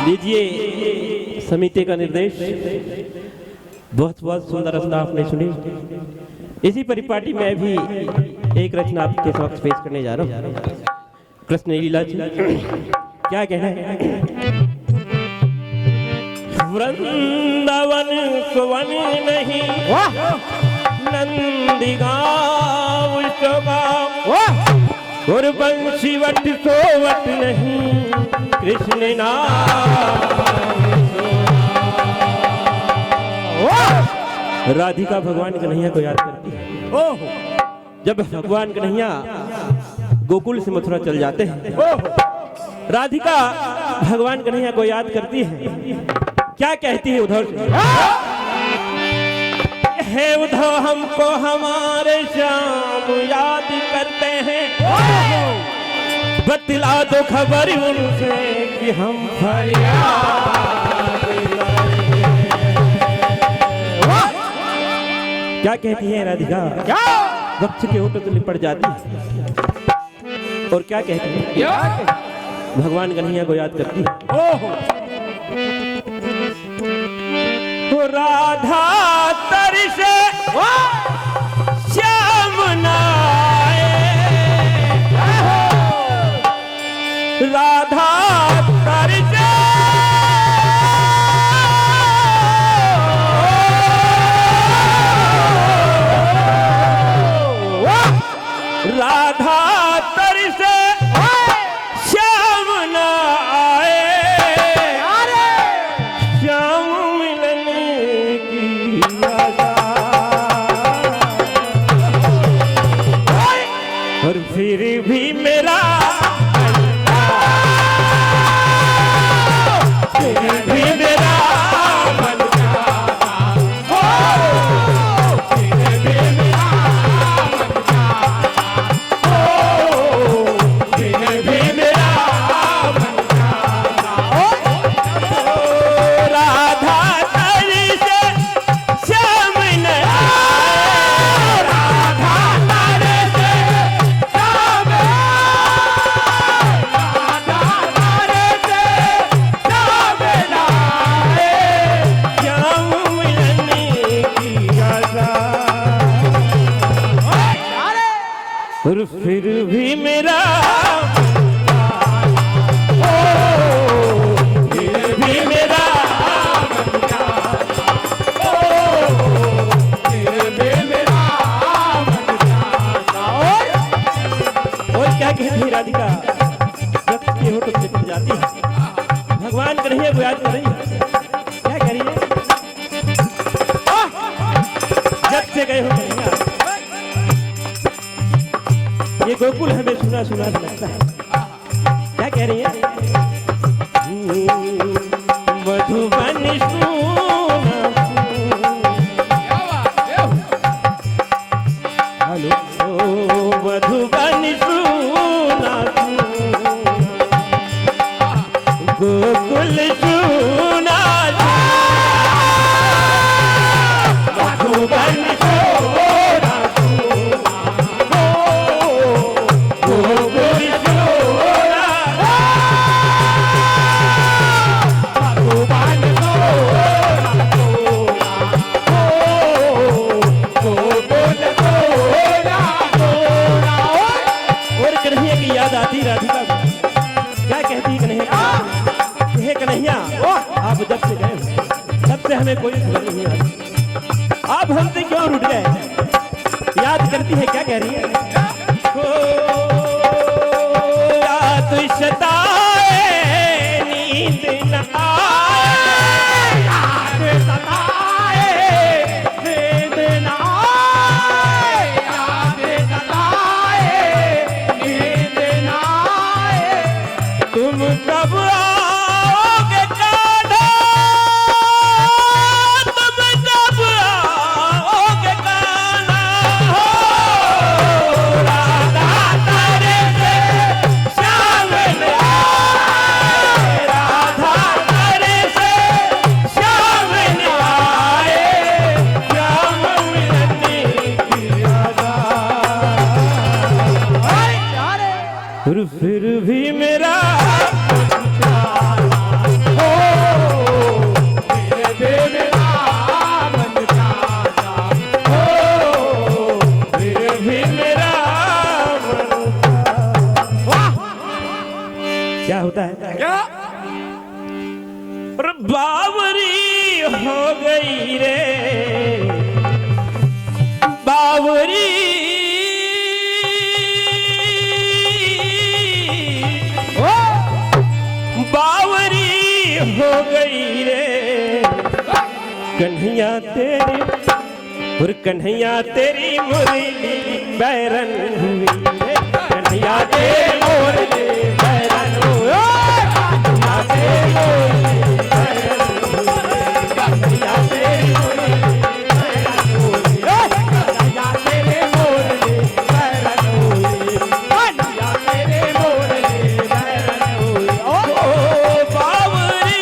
लीजिए समिति का निर्देश। बहुत बहुत सुंदर रचना आपने सुनी। इसी परिपाटी में भी एक रचना आपके समक्ष पेश करने जा रहा हूँ। कृष्ण लीला क्या कहना है। वृंदावन सुवन नहीं नंदी गाँव और बंशी वट सोवट नहीं कृष्ण नाम। राधिका भगवान कन्हैया को याद करती है। जब भगवान कन्हैया गोकुल से मथुरा चल जाते हैं, राधिका भगवान कन्हैया को याद करती है। क्या कहती है उद्धव से। हे उद्धव हमको हमारे श्याम याद करते हैं, बतला दो खबर उनसे कि हम फरियाद क्या कहती है राधिका। क्या वक्त के होकर तो लिपट जाती है और क्या कहती है भगवान कन्हैया को याद करती है। राधा तरसे श्याम नाए, राधा तरसे राधा तरसे श्याम न आए, श्याम मिलने की आशा और फिर भी मेरा और फिर भी मेरा फिर भी मेरा और क्या कहती है राधिका जब ये हो तो लिपट जाती है। भगवान कन्हैया को याद कर रही है। क्या कह रही है। जब से गए हो कन्हैया ये गोकुल हमें सुना सुना लगता है। क्या कह रही है। मधुबन हेलो मधुबन सुना गोकुल सुना मधुबन आती राधिका को। क्या कहती है कन्हैया। हे कन्हैया आप जब से गए तब से हमें कोई खबर नहीं आती। आप हमसे क्यों रुठ गए। याद करती है। क्या कह रही है। रात सताए नींद न आए, रात सताए नींद न आए, रात सताए नींद न आए, तुम कब आओगे कान्हा, तुम कब आओगे कान्हा, हो राधा और बावरी हो गई रे बावरी बावरी हो गई रे कन्हैया तेरी और कन्हैया तेरी मुरली बैरन हुई रे कन्हैया तेरी मुरली बैरन हुई कन्हैया तेरी मुरली बैरन हुई कन्हैया तेरी मुरली कन्हैया तेरी मुरली बैरन हुई कन्हैया तेरी मुरली बैरन हुई ओ बावरी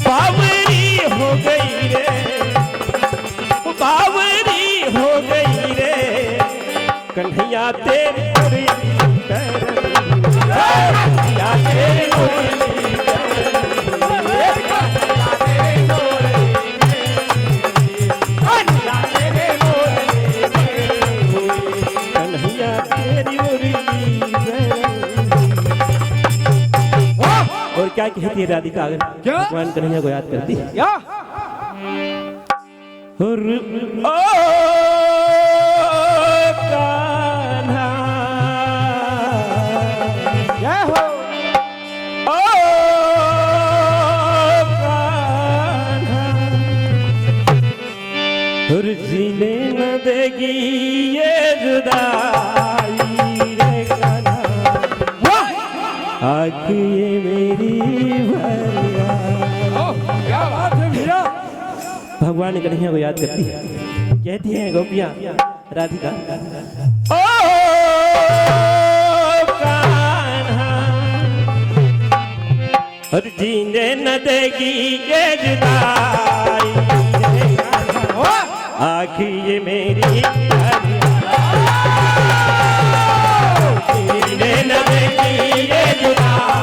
बावरी हो गई रे बावरी हो गई रे कन्हैया तेरी मुरली कन्हैया तेरी मुरली कन्हैया तेरी मुरली और क्या कहती है राधिका अगर भगवान कन्हैया को याद करती है क्या और ओ कान्हा जय हो ओ कान्हा और जीने न देगी ये जुदाई रे कान्हा आँख ये मेरी भरिया क्या बात है भैया भगवान कन्हैया को याद करती है कहती हैं गोपियां राधिका ओ कान्हा और जीने न देगी ये जुदाई रे कान्हा आँख ये मेरी जीने न देगी ये जुदाई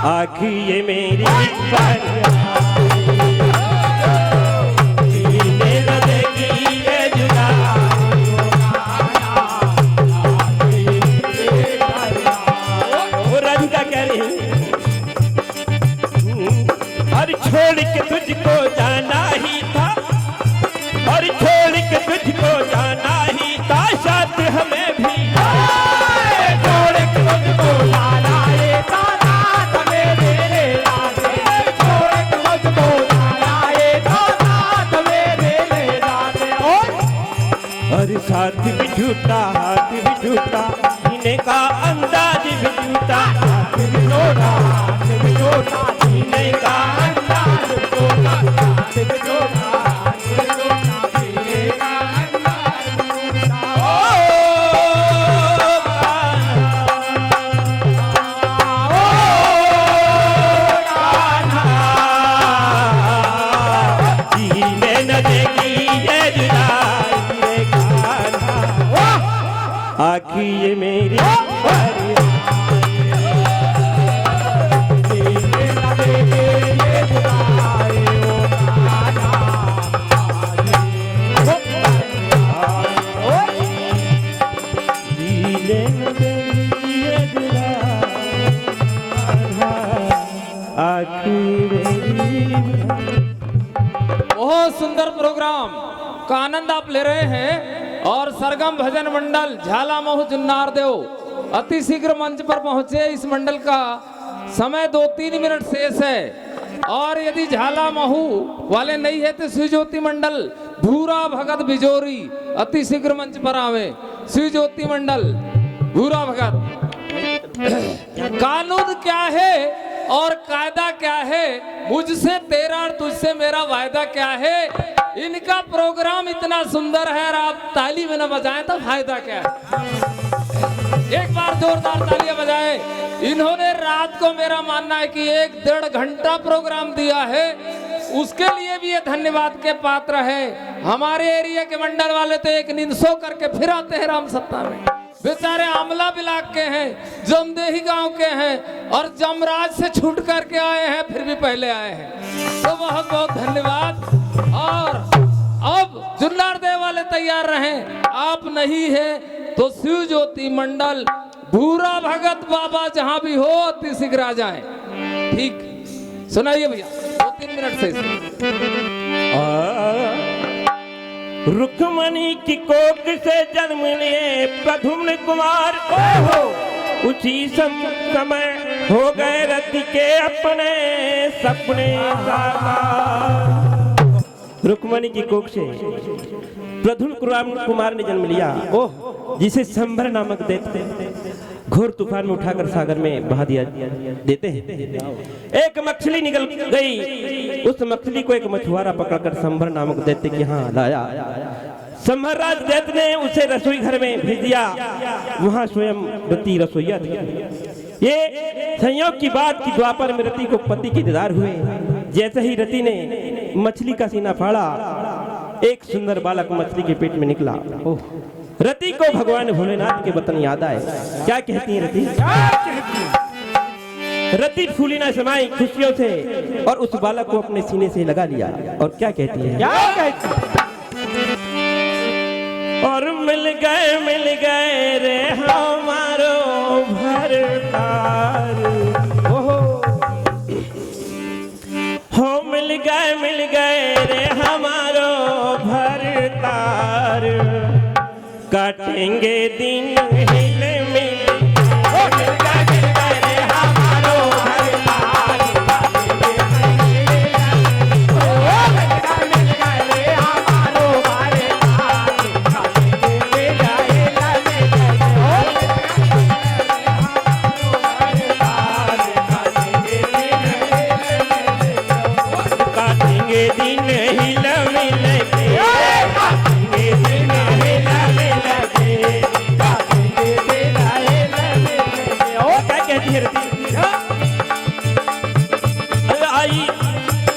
आँख ये मेरी जीने न देगी ये जुदाई वो राधिका कह रही और छोड़ के तुझको जाना ही था और छोड़ के तुझको जाना ही था साथ हमें भी छोड़ के तुझको जाना ही था और साथ भी झूठा हाथ भी झूठा जीने का अंदाज भी झूठा हाथ भी झूठा हाथ भी झूठा जीने का अंदाज भी झूठा हाथ भी झूठा हाथ भी झूठा जीने का अंदाज भी झूठा ओ कान्हा जीने न देगी ये जुदाई रे कान्हा आँख ये मेरी बहुत सुंदर प्रोग्राम का आनंद आप ले रहे हैं और सरगम भजन मंडल झालामऊ जुन्नार देव अति शीघ्र मंच पर पहुंचे। इस मंडल का समय 2-3 मिनट शेष है और यदि झालामऊ वाले नहीं है तो शिव ज्योति मंडल भूरा भगत बिजोरी अति शीघ्र मंच पर आवे। शिव ज्योति मंडल भूरा भगत। कानून क्या है और कायदा क्या है, मुझसे तेरा और तुझसे मेरा वायदा क्या है, इनका प्रोग्राम इतना सुंदर है और आप ताली में न बजाएं तो फायदा क्या है। एक बार जोरदार तालियां बजाएं। इन्होंने रात को मेरा मानना है कि 1-1.5 घंटा प्रोग्राम दिया है, उसके लिए भी ये धन्यवाद के पात्र है। हमारे एरिया के मंडल वाले तो एक निंसो करके फिर आते हैं राम सत्ता में। बेचारे आमला ब्लॉक के हैं, जमदेही गांव के हैं और जमराज से छूट करके आए हैं, फिर भी पहले आए हैं, तो बहुत बहुत धन्यवाद। और अब जुन्नार देव वाले तैयार रहें। आप नहीं है तो शिव ज्योति मंडल भूरा भगत बाबा जहां भी हो अति शीघ्र आ जाए। ठीक सुनाइए भैया 2-3 मिनट से। रुक्मणी की कोख से जन्म लिए प्रद्युम्न कुमार, उसी समय हो गए रति के अपने सपने साकार। रुक्मणी की कोख से प्रद्युम्न कुमार ने जन्म लिया, ओह जिसे संभर नामक दैत्य घोर तूफान में उठाकर सागर में बहा दिया देते हैं। एक मछली निकल गई, उस मछली को एक मछुआरा पकड़कर संभर नामक दैत्य के यहाँ लाया। संभर राज दैत्य ने उसे रसोई घर में भेज दिया, वहां स्वयं रति रसोईया थी। ये संयोग की बात कि द्वापर में रति को पति के दीदार हुए। जैसे ही रति ने मछली का सीना फाड़ा, एक सुंदर बालक मछली के पेट में निकला। रति को भगवान भोलेनाथ के वतन याद आए। क्या कहती है रति? रति फूली ना समाई खुशियों से और उस बालक को अपने सीने से लगा लिया। और क्या कहती है? क्या कहती है? और मिल गए रे हमारो भरतार, हो मिल गए रे हमारो भरतार, काटेंगे दिन हिल मिल। मिल गए रे हमारो भरतार, मिल गए रे हमारो भरतार, काटेंगे दिन हिल मिल के, काटेंगे दिन हिल मिल के, काटेंगे दिन हिल मिल के। और क्या कहती है रति?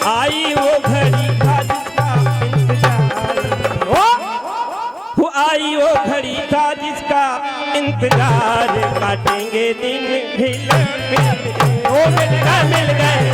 आई वो घड़ी था जिसका इंतजार, वो आई वो घड़ी था जिसका इंतजार, काटेंगे दिन हिल मिल के। ओ मिल गए